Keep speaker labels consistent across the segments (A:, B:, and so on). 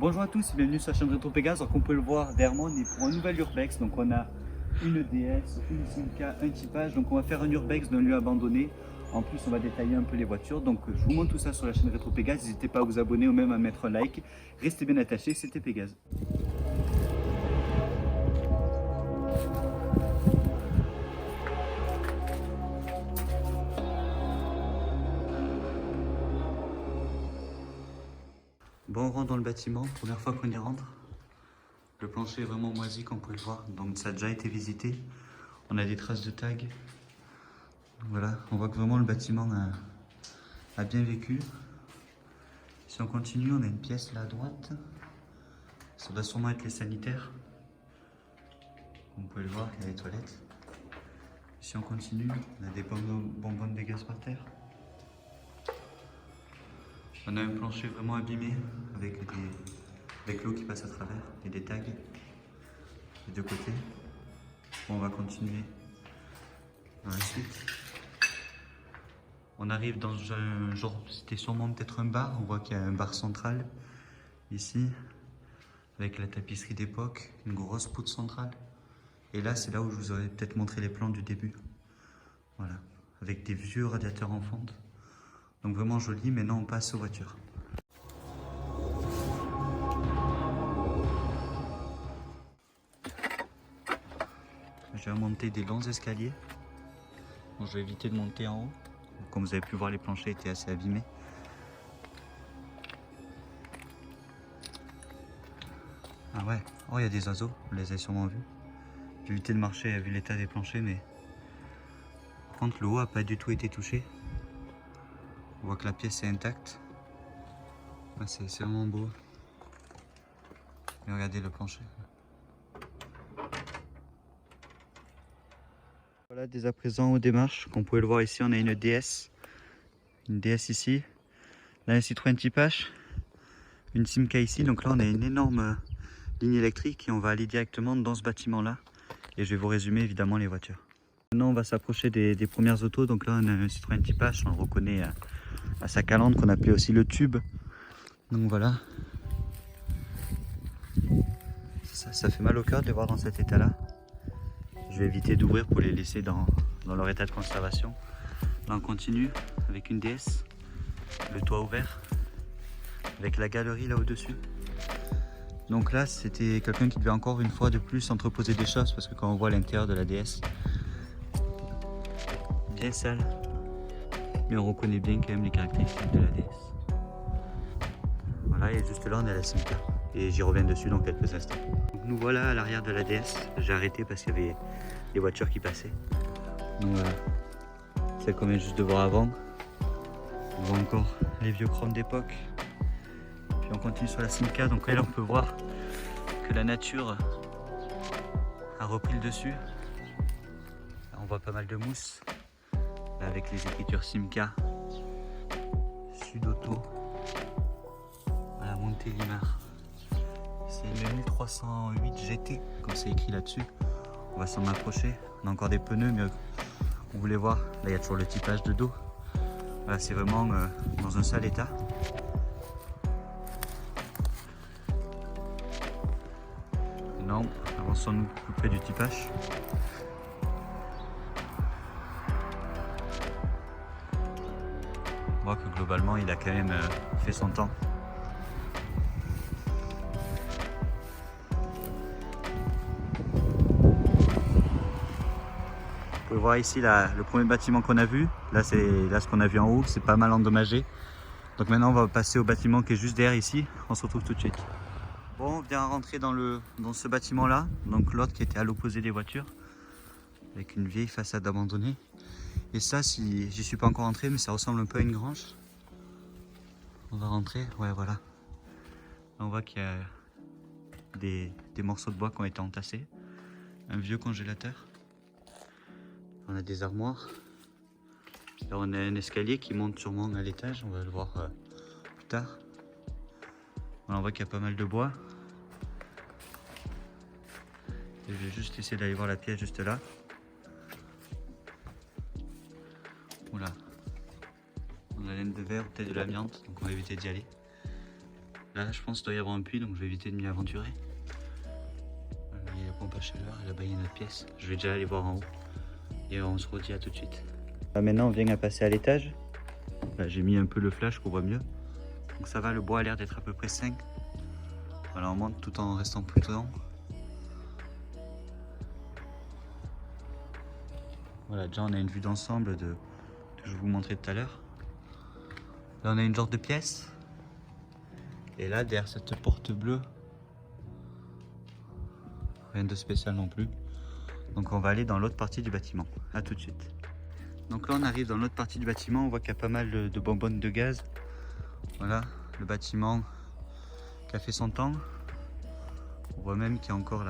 A: Bonjour à tous et bienvenue sur la chaîne Retro Pégase. Donc, comme vous pouvez le voir derrière moi, on est pour un nouvel urbex. Donc on a une DS, une Simca, un typage. Donc on va faire un urbex d'un lieu abandonné. En plus on va détailler un peu les voitures. Donc je vous montre tout ça sur la chaîne Retro Pégase. N'hésitez pas à vous abonner ou même à mettre un like. Restez bien attachés, c'était Pégase. Bon, on rentre dans le bâtiment, première fois qu'on y rentre. Le plancher est vraiment moisi comme vous pouvez le voir, donc ça a déjà été visité. On a des traces de tag. Voilà, on voit que vraiment le bâtiment a bien vécu. Si on continue, on a une pièce là à droite. Ça doit sûrement être les sanitaires. Comme vous pouvez le voir, il y a les toilettes. Si on continue, on a des bonbonnes de gaz par terre. On a un plancher vraiment abîmé avec l'eau qui passe à travers et des tags des deux côtés. Bon, on va continuer dans la suite. On arrive dans un genre, c'était sûrement peut-être un bar. On voit qu'il y a un bar central ici avec la tapisserie d'époque, une grosse poutre centrale. Et là, c'est là où je vous aurais peut-être montré les plans du début. Voilà, avec des vieux radiateurs en fonte. Donc vraiment joli. Maintenant, on passe aux voitures. Je vais monter des longs escaliers. Bon, je vais éviter de monter en haut. Comme vous avez pu voir, les planchers étaient assez abîmés. Ah ouais, oh il y a des oiseaux, vous les avez sûrement vus. J'ai évité de marcher vu l'état des planchers, mais par contre le haut n'a pas du tout été touché. On voit que la pièce est intacte. Ouais, c'est vraiment beau. Et regardez le plancher. Voilà, dès à présent aux démarches. Comme vous pouvez le voir ici, on a une DS. Une DS ici. Là, un Citroën Type-H. Une Simca ici. Donc là, on a une énorme ligne électrique et on va aller directement dans ce bâtiment-là. Et je vais vous résumer évidemment les voitures. Maintenant, on va s'approcher des premières autos. Donc là, on a un Citroën Type-H. On le reconnaît à sa calandre qu'on appelait aussi le tube. Donc voilà. Ça fait mal au cœur de les voir dans cet état-là. Je vais éviter d'ouvrir pour les laisser dans leur état de conservation. Là on continue avec une DS, le toit ouvert, avec la galerie là au-dessus. Donc là c'était quelqu'un qui devait encore une fois de plus entreposer des choses parce que quand on voit l'intérieur de la DS, bien sale, mais on reconnaît bien quand même les caractéristiques de la DS. Voilà, et juste là on est à la Simca et j'y reviens dessus dans quelques instants. Donc nous voilà à l'arrière de la DS, j'ai arrêté parce qu'il y avait des voitures qui passaient. Donc voilà, celle qu'on vient juste de voir avant. On voit encore les vieux chromes d'époque. Puis on continue sur la Simca, donc là on peut voir que la nature a repris le dessus. Là, on voit pas mal de mousse, là, avec les écritures Simca, Sud Auto, voilà, Montélimar. C'est le 1308 GT, comme c'est écrit là-dessus. On va s'en approcher. On a encore des pneus, mais on voulait voir. Là, il y a toujours le typage de dos. Voilà, c'est vraiment dans un sale état. Non, avançons-nous plus près du typage. On voit que globalement, il a quand même fait son temps. Vous pouvez voir ici le premier bâtiment qu'on a vu. Là, c'est ce qu'on a vu en haut. C'est pas mal endommagé. Donc maintenant, on va passer au bâtiment qui est juste derrière ici. On se retrouve tout de suite. Bon, on vient rentrer dans ce bâtiment-là. Donc l'autre qui était à l'opposé des voitures. Avec une vieille façade abandonnée. Et ça, si j'y suis pas encore entré, mais ça ressemble un peu à une grange. On va rentrer. Ouais, voilà. Là, on voit qu'il y a des morceaux de bois qui ont été entassés. Un vieux congélateur. On a des armoires. Là, on a un escalier qui monte sûrement à l'étage. On va le voir plus tard. Voilà, on voit qu'il y a pas mal de bois. Et je vais juste essayer d'aller voir la pièce juste là. Oula. On a la laine de verre, peut-être de l'amiante, donc on va éviter d'y aller. Là, je pense qu'il doit y avoir un puits, donc je vais éviter de m'y aventurer. Il y a la pompe à chaleur, et là-bas il y a une autre pièce. Je vais déjà aller voir en haut. Et on se redit à tout de suite. Là, maintenant, on vient à passer à l'étage. Là, j'ai mis un peu le flash qu'on voit mieux. Donc ça va, le bois a l'air d'être à peu près 5. Voilà, on monte tout en restant prudent. Voilà, déjà on a une vue d'ensemble que je vous montrais tout à l'heure. Là on a une genre de pièce. Et là derrière cette porte bleue, rien de spécial non plus. Donc on va aller dans l'autre partie du bâtiment. A tout de suite. Donc là on arrive dans l'autre partie du bâtiment, on voit qu'il y a pas mal de bonbonnes de gaz. Voilà, le bâtiment qui a fait son temps. On voit même qu'il y a encore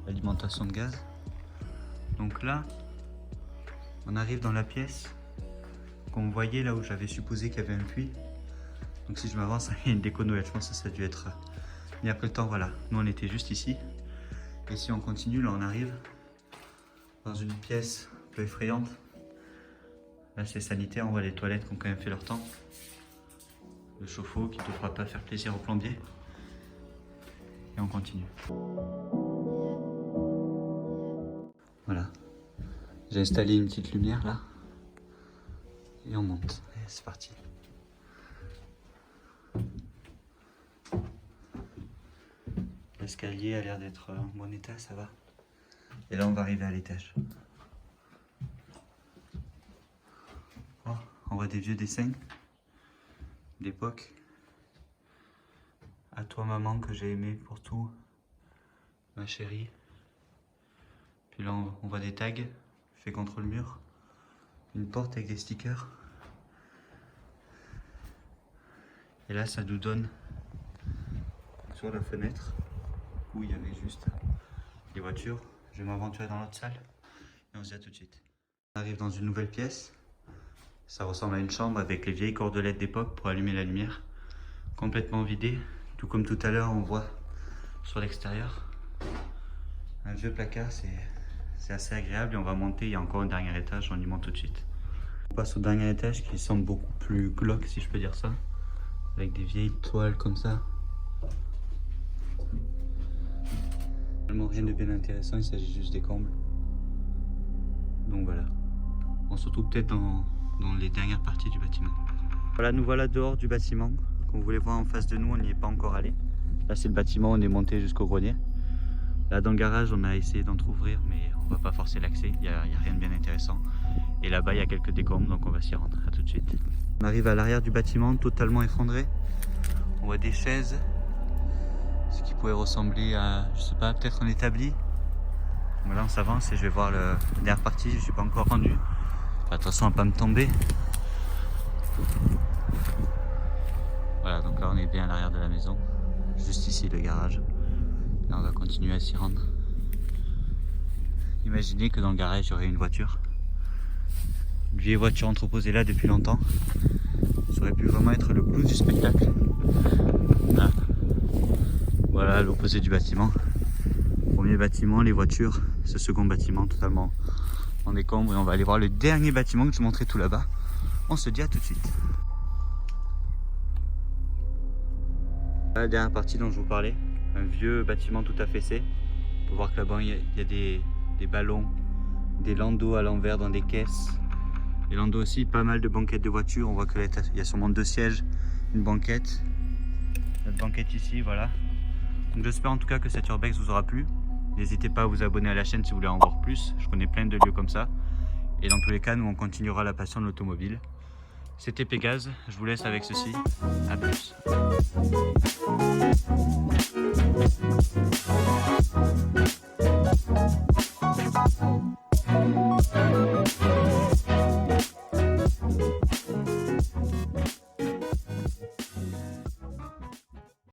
A: l'alimentation de gaz. Donc là, on arrive dans la pièce qu'on voyait là où j'avais supposé qu'il y avait un puits. Donc si je m'avance, il y a une déco Noël, je pense que ça a dû être mis après le temps. Voilà, nous on était juste ici. Et si on continue, là on arrive dans une pièce un peu effrayante. Là c'est sanitaire, on voit les toilettes qui ont quand même fait leur temps. Le chauffe-eau qui ne devra pas faire plaisir aux plombiers. Et on continue. Voilà. J'ai installé une petite lumière là. Et on monte. Et c'est parti. L'escalier a l'air d'être en bon état, ça va. Et là on va arriver à l'étage. Oh, on voit des vieux dessins d'époque. À toi maman que j'ai aimé pour tout, ma chérie. Puis là on voit des tags faits contre le mur. Une porte avec des stickers. Et là ça nous donne sur la fenêtre où il y avait juste des voitures. Je vais m'aventurer dans l'autre salle et on se dit à tout de suite. On arrive dans une nouvelle pièce. Ça ressemble à une chambre avec les vieilles cordelettes d'époque pour allumer la lumière. Complètement vidée. Tout comme tout à l'heure on voit sur l'extérieur. Un vieux placard, c'est assez agréable et on va monter. Il y a encore un dernier étage, on y monte tout de suite. On passe au dernier étage qui semble beaucoup plus glauque si je peux dire ça. Avec des vieilles toiles comme ça. Rien de bien intéressant, il s'agit juste des combles. Donc voilà. On se retrouve peut-être dans les dernières parties du bâtiment. Voilà, nous voilà dehors du bâtiment. Comme vous voulez voir en face de nous, on n'y est pas encore allé. Là c'est le bâtiment, on est monté jusqu'au grenier. Là dans le garage, on a essayé d'entrouvrir, mais on va pas forcer l'accès, il n'y a rien de bien intéressant. Et là-bas, il y a quelques décombres, donc on va s'y rendre. À tout de suite. On arrive à l'arrière du bâtiment, totalement effondré. On voit des chaises, ce qui pourrait ressembler à, je sais pas, peut-être un établi. Voilà, on s'avance et je vais voir la dernière partie, je ne suis pas encore rendu. Attention à ne pas me tomber. Voilà, donc là on est bien à l'arrière de la maison. Juste ici le garage. Là on va continuer à s'y rendre. Imaginez que dans le garage il y aurait une voiture. Une vieille voiture entreposée là depuis longtemps. Ça aurait pu vraiment être le clou du spectacle. Voilà, voilà l'opposé du bâtiment. Premier bâtiment, les voitures. Ce second bâtiment totalement en décombre. Et on va aller voir le dernier bâtiment que je vous montrais tout là-bas. On se dit à tout de suite. La dernière partie dont je vous parlais, un vieux bâtiment tout affaissé. On peut voir que là-bas il y a des ballons, des landaux à l'envers dans des caisses. Les landaux aussi, pas mal de banquettes de voitures. On voit qu'il y a sûrement 2 sièges, une banquette. Notre banquette ici, voilà. Donc j'espère en tout cas que cet urbex vous aura plu. N'hésitez pas à vous abonner à la chaîne si vous voulez en voir plus. Je connais plein de lieux comme ça. Et dans tous les cas, nous on continuera la passion de l'automobile. C'était Pégase, je vous laisse avec ceci. A plus.